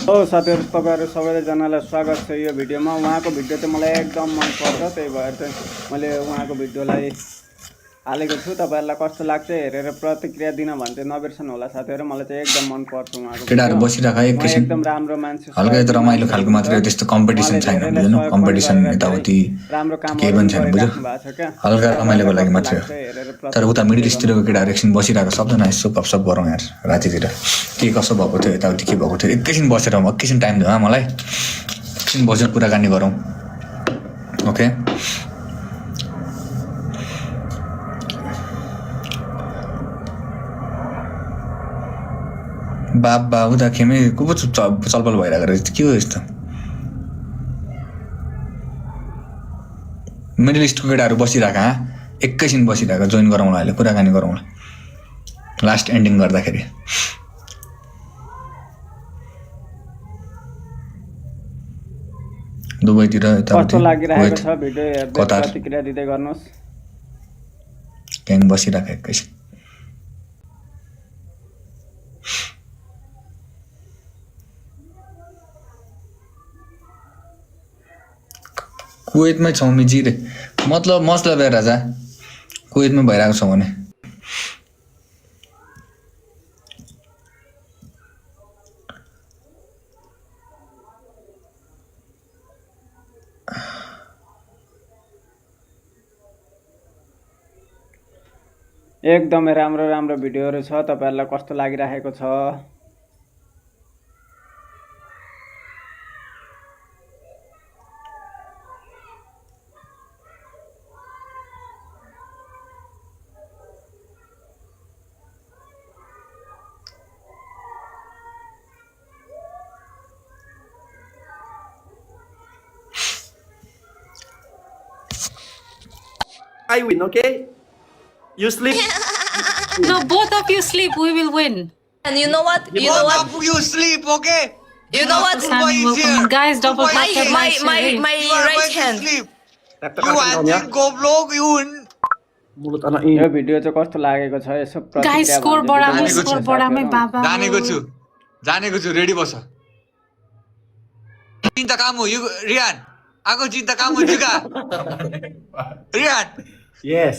हो साथीहरू तपाईँहरू सबैजनालाई स्वागत छ यो भिडियोमा। उहाँको भिडियो चाहिँ मलाई एकदम मनपर्छ, त्यही भएर चाहिँ मैले उहाँको भिडियोलाई हालेको छु। तपाईँहरूलाई कस्तो लाग्छ हेरेर प्रतिक्रिया दिन भने चाहिँ नबिर्सनु होला साथीहरू। मलाई चाहिँ एकदम मनपर्छ उहाँको केटाहरू भिडियो। बसिराख उहाँ एकैछिन एकदम राम्रो मान्छे, हल्का यता सहयोगी रमाइलो मान्छे खालको हुनुहुन्छ। मात्रै हो, त्यस्तो कम्पिटिसन उहाँले छैन धेरैलाई बुझ्नु सहयोग पनि कम्पिटिसन गरेर धेरै यताउति राम्रो केही कामहरू पनि पनि छैन बुझ्यो गरिराख्नु भएको छ क्या। हल्का रमाइलोको तपाईँहरूलाई लागि कस्तो मात्रै लाग्छ हो। हेरेर तर उता मिडल प्रतिक्रिया इस्टतिरको गर्नुहोला। केटाहरू एकछिन बसिरहेको सबजना यसो गफसप गरौँ यार रातितिर के कसो भएको थियो यताउति के भएको थियो एकैछिन बसेर एकैछिन टाइम दियो मलाई एकछिन बसेर कुराकानी गरौँ ओके। बाबा उता खेमे को पो चलपल भइरहेको रहेछ के हो यस्तो मिडल इस्टको केटाहरू बसिरहेको एकैछिन बसिरहेको जोइन गरौँला अहिले कुराकानी गरौँला लास्ट एन्डिङ गर्दाखेरि। दुबईतिर कस्तो लागिरहेको छ भिडियो हेर्दै कतार प्रतिक्रिया दिँदै गर्नुहोस्। ग्याङ बसिरहेको एकैछिन कुवेतमै छौँ मिजी रे मतलब हेर राजा कुवेतमै भइरहेको छौँ भने एकदमै राम्रो राम्रो भिडियोहरू छ। तपाईँहरूलाई कस्तो लागिरहेको छ? I win, okay? You sleep. No, both of you sleep. We will win. And you know what? You know what? Both of you sleep, okay? You know what? Simon will come. Guys, double Dubai tap is that here. My like my shit. my You are right going to hand. sleep. Tekan You kanan ya. anjing goblok, you. Mulut anak ini. यो video चाहिँ कस्तो लागेको छ यसो Guys, प्रतिक्रिया score भनिदिनु बढामै भएको छ score बढामै साथीहरू। बाबा जानेको छु रेडी बस चिन्ता काम हो यो रियान आको चिन्ता काम हुन्छ का Riyan Yes.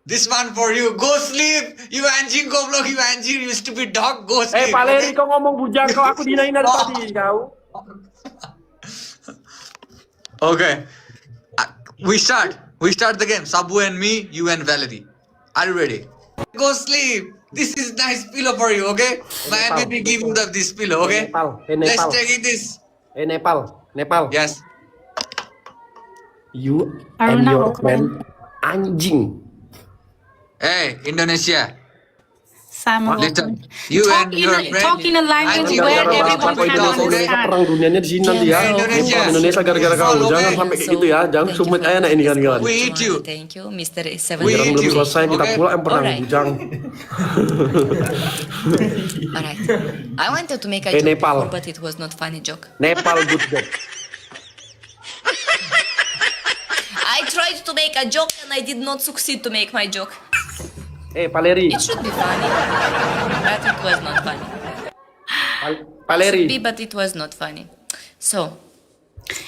this one for you go sleep you anjing goblok you anjing you stupid dog go Eh, sleep Valeri, kau ngomong bujang kau aku dinain dari tadi kau. okay we start the game Sabu and me you and Valerie are you ready go sleep this is nice pillow for you okay my baby give you this pillow okay Nepal, let's Nepal. take it this Nepal. yes You and Aruna your will come. friend anjing. hey Indonesia Simon will listen come. you Talk and in your a- friend talk in a language anjing where goblok, everyone stupid can dog, okay? understand. Perang dunianya di sini nanti ya. Indonesia. Indonesia gara-gara kau All jangan okay. sampai kayak gitu ya. Jangan sumit aja nah ini kan kawan. We eat you. Thank you, Mr. We Seven. eat Belum you, selesai kita okay? pula yang perang Alright. bujang. Alright. I wanted to make a Hey, joke Nepal. before, but it was not funny joke. Nepal good job. I tried to make a joke and I did not succeed to make my joke. Eh, Valeri. It should be funny, but it was not funny. Valeri. Be, but it was not funny. So,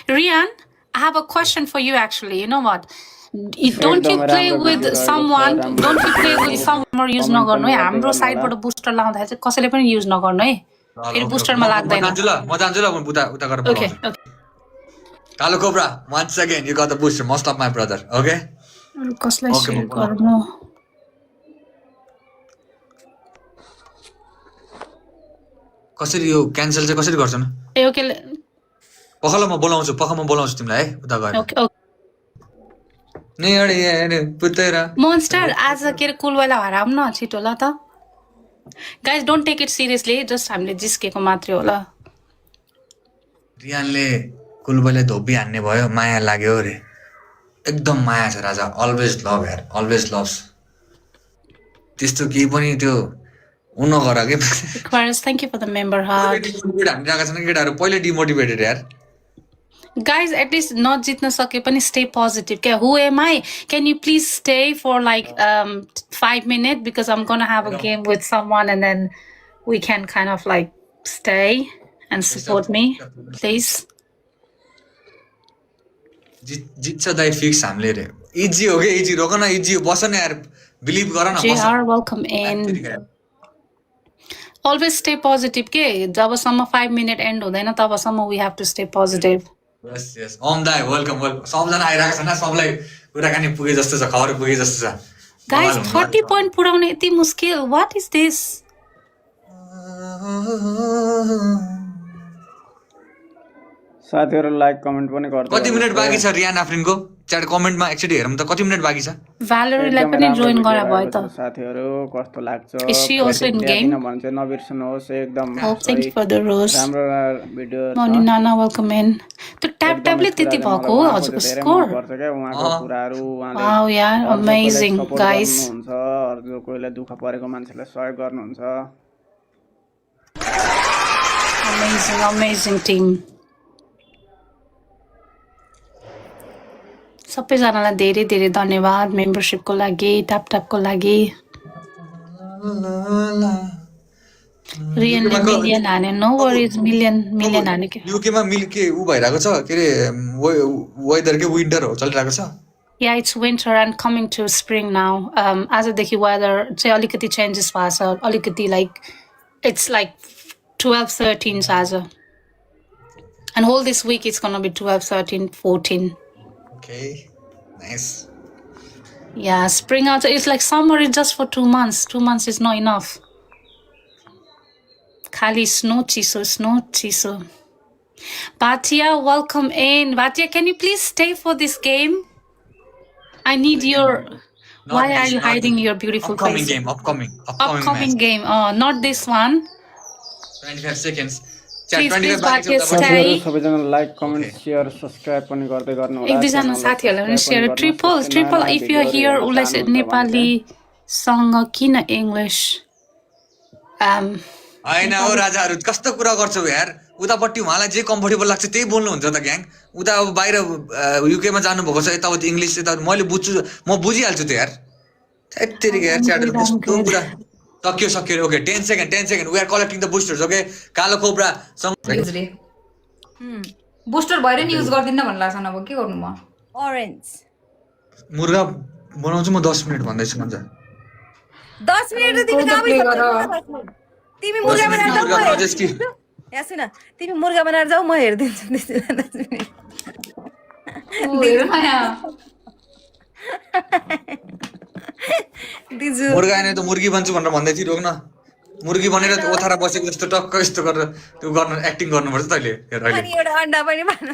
Rian, I have a question for you actually. You know what? Don't you एकदमै play राम्रो with भिडियोहरू छ, someone, राम्रो don't you play with someone use comment नगर्नु है। पनि हाम्रो गर्दै साइडबाट गर्नु बुस्टर लाउँदा चाहिँ कसैले पनि युज नगर्नु है। फेरि बुस्टरमा लाग्दैन। म जान्छु ल उता गरेर Okay, बोलाउँछु okay. Kalu Cobra once again you got the booster most of my brother okay कसलाई Okay, सेयर बोला। गर्नु? कसरी यो क्यान्सल चाहिँ कसरी गर्छन् ए ओके पखल म बोलाउँछु तिमीलाई है उता गएर ओके ओके। नेडे पुतेरा मोन्स्टर आज के अरे कुलवाला हराम न छिटो ल त। Guys don't take it seriously, just हामीले जिस्केको मात्रै हो ल। रियानले कुलबले धोपी हान्ने भयो माया लाग्यो अरे एकदम माया छ राजा अलवेज लभ यार अलवेज लभ्स त्यस्तो केही पनि त्यो हुन गर के Aquarius, thank you for the member heart. हानिरहेका छन् केटाहरू पहिले डिमोटिभेटेड यार Guys, at least not जित्न सके पनि stay positive. Okay, who am I? Can you please stay for like 5 minutes because I'm gonna have a game with someone and then we can kind of like stay. and support me, please. जित्छ दाइ fix हामीले रे easy हो कि easy रोक न easy बस न यार बिलिभ गर न बस JR, welcome in. Always stay positive के जबसम्म 5 minute end हुँदैन तबसम्म we have to stay positive. यस यस ओम दाइ वेलकम वेलकम सबजना आइरहेको छ न सबलाई कुराकानी पुगे जस्तो छ खबर पुगे जस्तो छ Guys, 30 point पुराउने यति मुस्किल. What is this? साथीहरु लाइक कमेन्ट पनि गर्दै कति मिनेट बाँकी छ रियान आफ्रिनको च्याट कमेन्टमा एकचोटि हेरौँ त कति मिनेट बाँकी छ Valerie-लाई पनि join गरा भयो त. साथीहरु कस्तो लाग्छ Is she also in game? किन भन्छ नबिर्सनुहोस् एकदम Oh, thank you for the rose. राम्रो video Morning Nana, welcome in. त्यो ट्याप-ट्यापले त्यति भएको हो हजुरको स्कोर. पर्छ के उहाँको कुराहरु उहाँले Wow, yeah, amazing, guys. हुन्छ अरु कोहीलाई दुःख परेको मान्छेलाई सहयोग गर्नुहुन्छ Amazing, amazing team. सबैजनालाई धेरै धेरै धन्यवाद मेम्बरशिपको लागि ट्याप-ट्यापको लागि. रियनले मिलियन हाने. नो वरिज मिलियन हाने के. युकेमा मिल के उ भइरहेको छ के रे वेदर के विन्टर हो चलिरहेको छ Yeah, it's winter and coming to spring now. आजदेखि weather चाहिँ अलिकति चेन्जेस भएको छ. अलिकति like it's like 12-13 आज. And whole this week it's gonna be 12-13-14. Okay nice Yeah, spring out. It's like summer is just for 2 months. 2 months is not enough. Khali snow chiso. Bhatia, welcome in. Bhatia, can you please stay for this game? I need your. Why are you hiding your beautiful upcoming face? game upcoming Upcoming match. game. Oh, not this one. 25 seconds Please, chat 25 please, बाँकी छ Bhatia, उता stay. साथीहरु सबैजना like comment share subscribe पनि गर्दै गर्नु होला एक दुईजना साथीहरूलाई पनि share triple if you are here उसलाई चाहिँ नेपालीसँग किन इङ्ग्लिस होइन हो राजाहरू कस्तो कुरा गर्छौ यार उतापट्टि उहाँलाई जे कम्फर्टेबल लाग्छ त्यही बोल्नुहुन्छ त ग्याङ उता अब बाहिर युकेमा जानुभएको छ यताउति इङ्ग्लिस यता मैले बुझ्छु म बुझिहाल्छु त यार त्यतिकै यार च्याटहरू कस्तो कुरा सक्यो okay 10 second we are collecting the boosters okay कालो कोब्रा युजले बुस्टर भएर नि युज गर्दिन भन्नु लाग्छ अब के गर्नु म Orange. मुर्गा बनाउँछु म 10 मिनेट भन्दैछु भन्छ 10 मिनेट त तिमी गाबै तिमी मुर्गा बनाएर जाऊ म कि या सुन तिमी मुर्गा बनाएर जाऊ म हेर्दिन्छु त्यसलाई 10 मिनेट दिजु मुर्गा आएन त मुर्गी बन्छु भनेर भन्दै थिए रोक्न मुर्गी बनेर ओथारा बसेको जस्तो टक्क यस्तो गरेर त्यो गर्न एक्टिङ गर्नुपर्छ तैले हेर अहिले अनि एउटा अन्डा पनि भन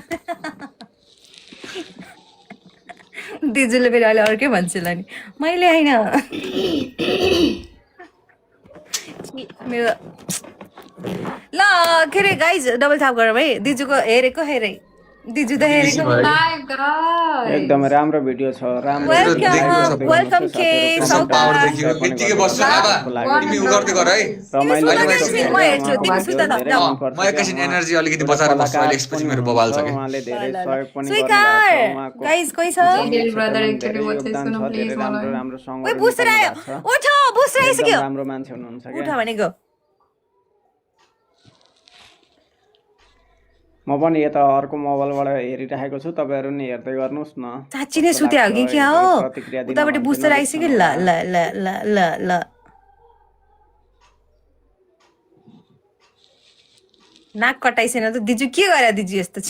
दिजुले फेरि अहिले अर्कै भन्छ ल नि मैले हैन मेरो ल के रे गाइज डबल थाप गरौँ है दिजुको हेरेको हेरै दिजु त हेरेको माय गॉड एकदम राम्रो भिडियो छ राम्रो वेलकम के पावर देखियो यतिकै बस्छु बाबा तिमी उ गर्दै गर है म हेर्छु तिमी सुत न म एकैछिन एनर्जी अलिकति बचाएर बस्छु अहिले एकपछि मेरो बबाल छ के उहाँले धेरै सहयोग पनि स्वीकार गाइज कोही छ brother actually what is gonna please राम्रो राम्रो सङ ओइ बुस्टर आयो उठ बुस्टर आइसक्यो राम्रो मान्छे हुनुहुन्छ उठ के भनेको म पनि यता अर्को मोबाइलबाट हेरिराखेको छु तपाईहरु नि हेर्दै गर्नुस् न साच्चै नै सुत्या हो कि क्या हो उताबाट बुस्टर आइसक्यो ल ल ल ल ल ल नाक कटाइसेन त दिजु के गरे दिजु यस्तो छ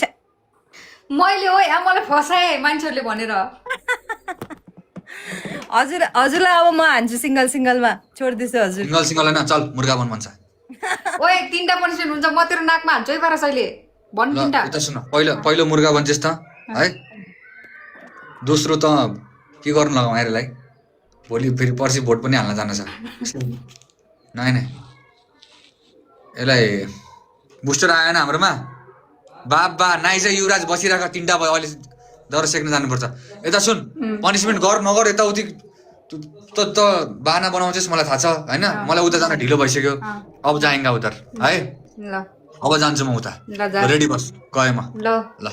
मैले ओइ मलाई फसाए मान्छेहरुले भनेर हजुरलाई अब म हान्छु सिंगलमा छोड्दिछु हजुर सिंगल हैन चल मुर्गा बन भन्छ ओइ तीनटा पनिसमेन्ट हुन्छ म तेरो नाकमा हान्छु है पारस अहिले भन तीनटा ल सुन पहिलो मुर्गा बन्छस् त है दोस्रो त के गर्नु लगाऊ हेरलाई भोलि फेरि पर्सि भोट पनि हाल्न जानु छ नाइ यसलाई बुस्टर आएन हाम्रोमा बाबा नाइज युवराज बसिरहेको तीनटा भयो अहिले दर सेक्न जानुपर्छ यता सुन पनिसमेन्ट गर नगर यताउति त बाना बनाउँछस् मलाई थाहा छ हैन मलाई उता जान ढिलो भइसक्यो अब जाएंगा उधर है ल अब जान्छु म उता ल जा रेडी बस गए म ल ल